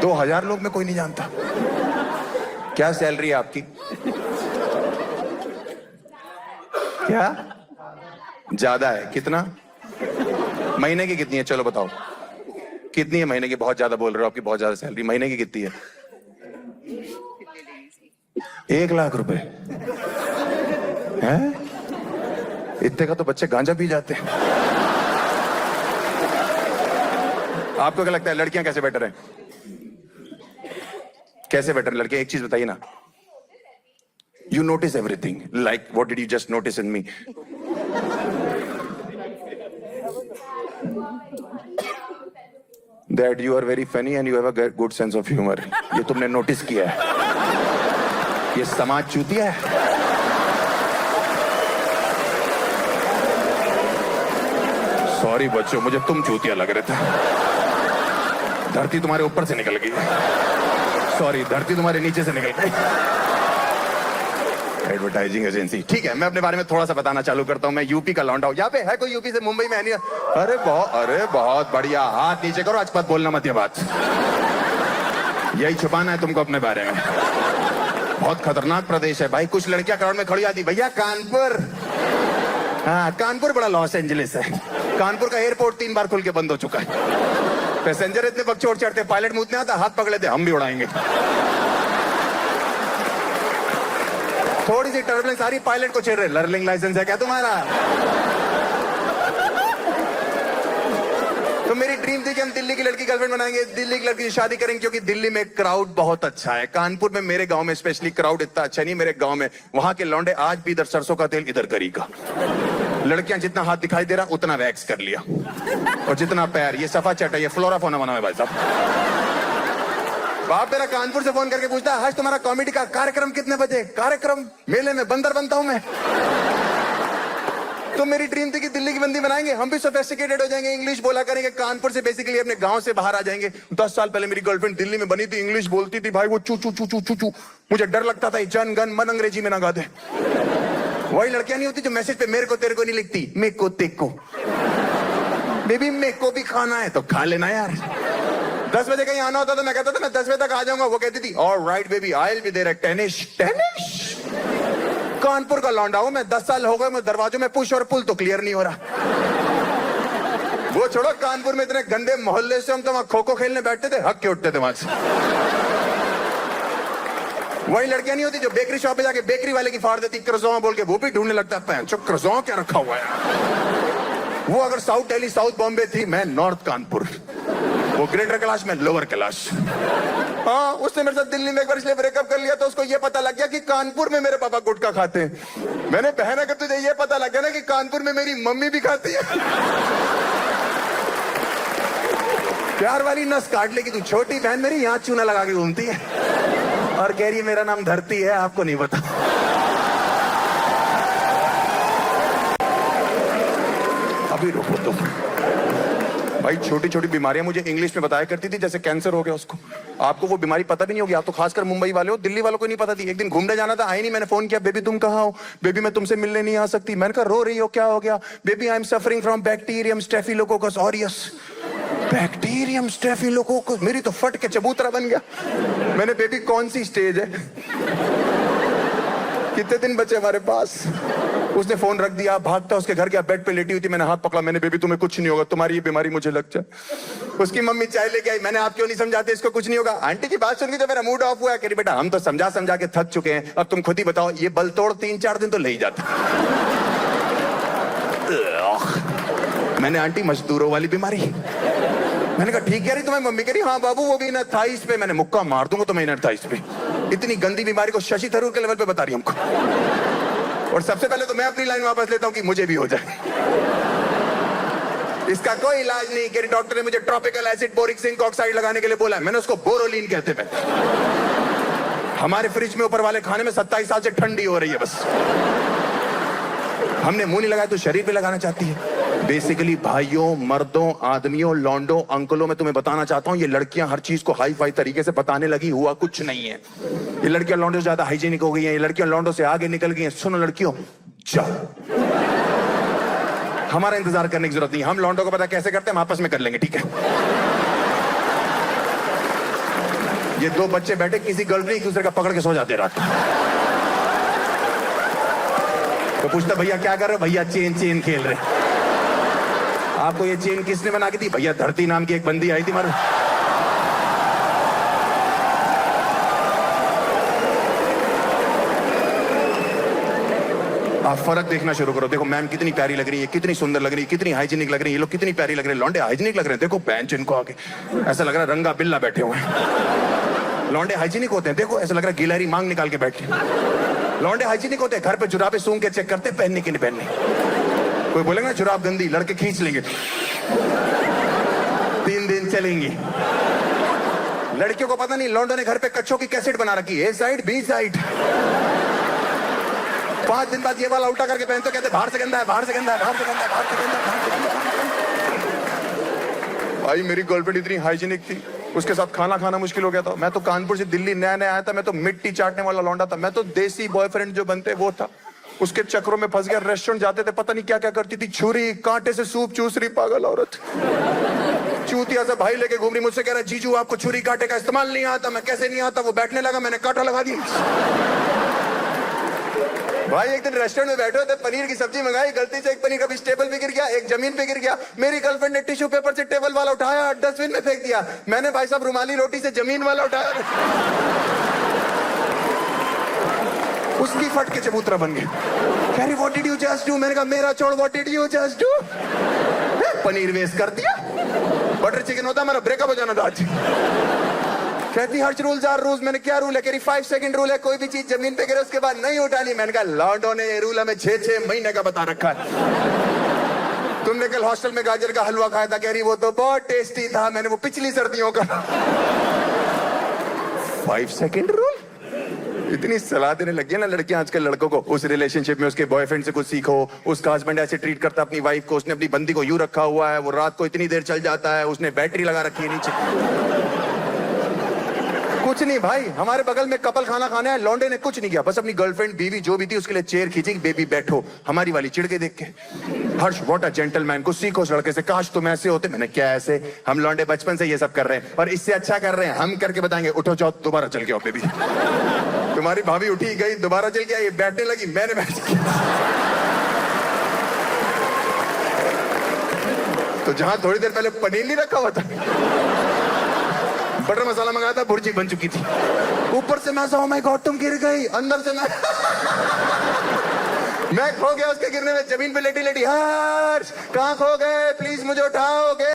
2000 लोग में कोई नहीं जानता। क्या सैलरी है आपकी? क्या ज्यादा है? कितना? महीने की कितनी है? चलो बताओ कितनी है महीने की? बहुत ज्यादा बोल रहे हो, आपकी बहुत ज्यादा सैलरी। महीने की कितनी है? 1 लाख रुपए हैं? इतने का तो बच्चे गांजा पी जाते हैं। आपको क्या लगता है लड़कियां कैसे बेटर हैं? कैसे बेटर लड़के? एक चीज बताइए ना। You notice everything, like what did you just notice in me? That you are very funny and you have a good sense of humour. ये तुमने नोटिस किया है? ये समाज चूतिया है। सॉरी बच्चों, मुझे तुम चूतिया लग रहे थे। धरती तुम्हारे ऊपर से निकल गई। सॉरी, धरती तुम्हारे नीचे से निकल गई। Advertising agency. ठीक है, मैं अपने बारे में थोड़ा सा बताना चालू करता हूं। मैं यूपी का लौंडा हूं। यहाँ पे है कोई यूपी से? मुंबई में है नहीं? अरे बहुत बढ़िया। हाथ नीचे करो, आज बात बोलना मत। ये बात यही छुपाना है तुमको अपने बारे में। बहुत खतरनाक प्रदेश है भाई। कुछ लड़कियां क्राउड में खड़ी आती, भैया कानपुर। हाँ, कानपुर बड़ा लॉस एंजलिस है। कानपुर का एयरपोर्ट 3 बार खुल के बंद हो चुका है। पैसेंजर इतने बकचोद चढ़ते, पायलट मुंह नहीं आता, हाथ पकड़ लेते, हम भी उड़ाएंगे। थोड़ी सी टर्बुलेंस आ रही, पायलट को छेड़ रहे, लर्निंग लाइसेंस है क्या तुम्हारा? तो मेरी ड्रीम थी कि हम दिल्ली की लड़की गर्लफ्रेंड बनाएंगे, दिल्ली की लड़की से शादी करेंगे, क्योंकि दिल्ली में क्राउड बहुत अच्छा है। कानपुर में, मेरे गांव में स्पेशली, क्राउड इतना अच्छा नहीं। मेरे गांव में वहां के लौंडे आज भी इधर सरसों का तेल, इधर करी का। लड़कियां जितना हाथ दिखाई दे रहा उतना वैक्स कर लिया, और जितना पैर, ये सफा चट है, ये फ्लोरा फोना बना है भाई साहब। बाप मेरा कानपुर से फोन करके पूछता है, आज तुम्हारा कॉमेडी का कार्यक्रम कितने बजे? कार्यक्रम? मेले में बंदर बनता हूं मैं। तो मेरी ड्रीम थी कि दिल्ली की बंदी बनाएंगे, हम भी सोफिस्टिकेटेड हो जाएंगे, इंग्लिश बोला करेंगे। कानपुर से बेसिकली अपने गांव से बाहर आ जाएंगे। 10 साल पहले मेरी गर्लफ्रेंड दिल्ली में बनी थी, इंग्लिश बोलती थी भाई, वो चू चू चू चू चू चू। मुझे डर लगता था जन गण मन अंग्रेजी में ना गा दे। वही लड़कियां नहीं होती जो मैसेज पे मेरे को तेरे को नहीं लिखती, मेरे को तेको। बेबी मेरे को भी खाना है तो खा लेना यार। 10 बजे कहीं आना होता तो मैं कहता था मैं 10 बजे तक आ जाऊंगा। वो कहती थी alright baby, I will be there at 10ish। Kanpur का लौंडा हूं मैं, 10 साल हो गए, मैं दरवाजों में पुश और पुल तो क्लियर नहीं हो रहा। वो छोड़ो, कानपुर में इतने गंदे मोहल्ले से हम तो वहां खो खो खेलने बैठते थे, हक के उठते थे वहां से। वही लड़कियां नहीं होती जो बेकरी शॉप पे जाके बेकरी वाले की फाड़ देती क्रज़ों बोल के, वो भी ढूंढने लगता है चुप क्रज़ों क्या रखा हुआ है। वो अगर साउथ दिल्ली साउथ बॉम्बे थी, मैं नॉर्थ कानपुर। वो ग्रेटर कैलाश में लोअर कैलाश। हाँ, उसने मेरे साथ दिल्ली में एक बार इसलिए ब्रेकअप कर लिया तो उसको ये पता लग गया कि कानपुर में मेरे पापा गुटखा खाते हैं। मैंने बहन, अगर तुझे ये पता लग गया ना कि कानपुर में मेरी मम्मी भी खाती है, प्यार वाली नस काट लेगी तू। छोटी बहन मेरी यहाँ चूना लगा के घूमती है और कह रही है मेरा नाम धरती है, आपको नहीं पता। अभी रुको तुम भाई। छोटी छोटी बीमारियां मुझे इंग्लिश में बताया करती थी, जैसे कैंसर हो गया उसको। आपको वो बीमारी पता भी नहीं होगी, आप तो खासकर मुंबई वाले हो, दिल्ली वालों को नहीं पता थी। एक दिन घूमने जाना था, आई नहीं। मैंने फोन किया, बेबी तुम कहाँ हो? बेबी मैं तुमसे मिलने नहीं आ सकती। मैंने कहा रो रही हो, क्या हो गया? Baby I am suffering from bacterium staphylococcus aureus. Bacterium staphylococcus, मेरी तो फट के चबूतरा बन गया। मैंने, बेबी कौन सी स्टेज है? कितने दिन बचे हमारे पास? उसने फोन रख दिया, भागता उसके घर गया, बेड पे लेटी हुई थी। मैंने हाथ पकड़ा, मैंने, बेबी तुम्हें कुछ नहीं होगा, तुम्हारी ये बीमारी मुझे लग जाए। उसकी मम्मी चाय लेके आई। मैंने, आप क्यों नहीं समझाते इसको, कुछ नहीं होगा। आंटी की बात सुन के तो मेरा मूड ऑफ हुआ। कह रही बेटा हम तो समझा समझा के थक चुके हैं, अब तुम खुद ही बताओ, ये बल तोड़ 3-4 दिन तो ले ही जाता। मैंने, आंटी मजदूरों वाली बीमारी। मैंने कहा ठीक है। तुम्हें मम्मी कह रही हाँ बाबू वो भी इनर थाइस पे। मैंने, मुक्का मार दूंगा तुम्हें इनर थाइस पे। इतनी गंदी बीमारी को शशि थरूर के लेवल पे बता रही हमको। और सबसे पहले तो मैं अपनी लाइन वापस लेता हूं कि मुझे भी हो जाए। इसका कोई इलाज नहीं। कह रही डॉक्टर ने मुझे tropical acid boric zinc oxide लगाने के लिए बोला। मैंने उसको बोरोलीन कहते हैं। हमारे फ्रिज में ऊपर वाले खाने में 27 साल से ठंडी हो रही है बस। हमने मुंह नहीं लगाया तो शरीर पे लगाना चाहती है। बेसिकली भाइयों, मर्दों, आदमियों, लौंडों, अंकलों, मैं तुम्हें बताना चाहता हूं, ये लड़कियां हर चीज को हाई फाई तरीके से बताने लगी, हुआ कुछ नहीं है। ये लड़कियां लौंडों से ज्यादा हाइजीनिक हो गई हैं, ये लड़कियां लौंडों से आगे निकल गई हैं। सुनो लड़कियों, जाओ, हमारा इंतजार करने की जरूरत नहीं। हम लौंडों को पता कैसे करते हैं, हम आपस में कर लेंगे, ठीक है? ये दो बच्चे बैठे किसी गर्लफ्रेंड एक दूसरे का पकड़ के सो जाते रात को। तो पूछता भैया क्या कर रहे हो? भैया चेन खेल रहे। आपको ये चेन किसने बना के दी? भैया धरती नाम की एक बंदी आई थी मारो। आप फर्क देखना शुरू करो। देखो मैम कितनी प्यारी लग रही है, कितनी सुंदर लग रही है, कितनी हाइजीनिक लग रही है, ये लोग कितनी प्यारी लग रहे हैं, लौंडे हाइजीनिक लग रहे हैं। देखो बेंच इनको आके ऐसा लग रहा है रंगा बिल्ला बैठे हुए हैं। लौंडे हाइजीनिक होते हैं, देखो ऐसा लग रहा है गिलहरी मांग निकाल के बैठे। लौंडे हाइजीनिक होते हैं, घर पे जुराबे सूंघ के चेक करते पहनने की नहीं पहननी। कोई बोलेगा ना जुराब गंदी, लड़के खींच लेंगे, 3 दिन चलेंगी। लड़कियों को पता नहीं लौंडों ने घर पे कच्चों की कैसेट बना रखी है, ए साइड बी साइड। 5 दिन बाद ये वाला उल्टा करके पहनते कहते बाहर से गंदा है, बाहर से गंदा है, बाहर से गंदा है, बाहर से गंदा है, बाहर से गंदा है। भाई मेरी गर्लफ्रेंड इतनी हाइजीनिक थी, उसके साथ खाना खाना मुश्किल हो गया था। मैं तो कानपुर से दिल्ली नया नया आया था, मैं तो मिट्टी चाटने वाला लौंडा था। मैं तो देसी बॉयफ्रेंड जो बनते वो था, उसके चक्रों में फंस गया। रेस्टोरेंट जाते थे पता नहीं क्या क्या करती थी, छुरी कांटे से सूप चूस रही पागल औरत। चूतिया सा भाई लेके घूम रही, मुझसे कह रहा जीजू आपको छुरी कांटे का इस्तेमाल नहीं आता। मैं कैसे नहीं आता? वो बैठने लगा, मैंने कांटा लगा दिया। भाई एक दिन रेस्टोरेंट में बैठे थे, पनीर की सब्जी मंगाई, गलती से एक पनीर का पीस टेबल पे गिर गया, एक जमीन पे गिर गया। मेरी गर्लफ्रेंड ने टिश्यू पेपर से टेबल वाला उठाया, डस्टबिन में फेंक दिया। मैंने भाई साहब रुमाली रोटी से जमीन वाला उठाया, उसकी फट के चबूतरा बन गया। कह रही what did you just do? मैंने कहा मेरा छोड़, what did you just do? Paneer waste कर दिया। बटर चिकन होता मेरा ब्रेकअप हो जाना था आज। कहती हर्ष रूल्स आर रूल्स। मैंने क्या रूल है? कह रही 5 सेकंड रूल है, कोई भी चीज जमीन पे गिरे उसके बाद नहीं उठानी। मैंने कहा लॉन्डो ने ये रूल हमें 6-6 महीने का बता रखा है। तुमने कल हॉस्टल में गाजर का हलवा खाया था, कह रही वो तो बहुत टेस्टी था, मैंने वो पिछली सर्दियों का। 5 सेकंड रूल? इतनी सलाह देने लगी है ना लड़कियां आजकल लड़कों को। उस रिलेशनशिप में उसके बॉयफ्रेंड से कुछ सीखो। उसका हस्बैंड ऐसे ट्रीट करता अपनी वाइफ को, उसने अपनी बंदी को यूं रखा हुआ है, वो रात को इतनी देर चल जाता है, उसने बैटरी लगा रखी है नीचे। कुछ नहीं भाई, हमारे बगल में कपल खाना खाने है, लौंडे ने कुछ नहीं किया, बस अपनी गर्लफ्रेंड बीवी जो भी थी उसके लिए चेयर खींची, बेबी बैठो। हमारी वाली चिढ़ के देख के, हर्ष व्हाट अ जेंटलमैन, कुछ सीखो उस लड़के से, काश तुम ऐसे होते। मैंने क्या ऐसे? हम लौंडे बचपन से ये सब कर रहे हैं और इससे अच्छा कर रहे हैं, हम करके बताएंगे। उठो जाओ दोबारा चल के आओ बेबी। तुम्हारी भाभी उठी गई, दोबारा चल के आई, बैठने लगी, मैंने बैठ किया। तो जहां थोड़ी देर पहले पनीर नहीं रखा हुआ था, बटर मसाला मंगाया था, भुर्जी बन चुकी थी। ऊपर से मैं ओह माय गॉड तुम गिर गई, अंदर से मैं खो गया उसके गिरने में, जमीन पे लेटी लेटी हर्ष कहाँ खो गए, प्लीज मुझे उठाओगे।